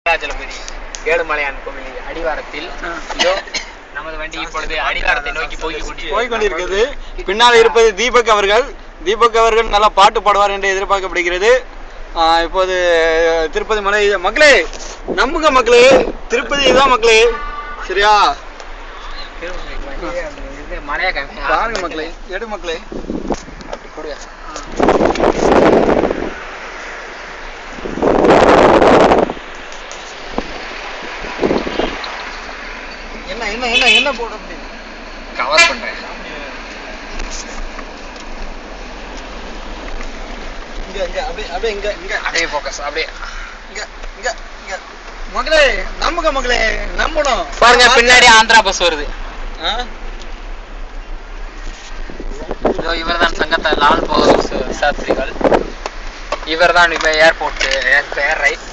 வெங்கடாச்சலபதி ஏழுமலையான் கோவில் அடிவாரத்தில் நமது வண்டி இப்பொழுது அடிவாரத்தை நோக்கி போய் கொண்டிருக்கிறது. பின்னால் இருப்பது தீபக் அவர்கள். தீபக் அவர்கள் நல்லா பாட்டு பாடுவார் என்று எதிர்பார்க்கப்படுகிறது. இப்போது திருப்பதி மலை மக்களே, நம்புங்க மக்களே, திருப்பதி இதுதான் மக்களே, சரியா? பாருங்க மக்களே, எடு மக்களே, அப்படி கொடுங்க. என்ன என்ன என்ன என்ன போட முடியும்? கவர் பண்றேன். இங்க இங்க அப்படியே அப்படியே இங்க இங்க அப்படியே ஃபோக்கஸ், அப்படியே இங்க இங்க இங்க. மக்களே நம்புங்க மக்களே, நம்பணும். பாருங்க பின்னாடி ஆந்திரா பஸ் வருது. இவர்தான் சங்கத்த லால் பகதூர் சாஸ்திரிகள். இவர்தான் இப்ப ஏர்போர்ட் ஏர் ரைட்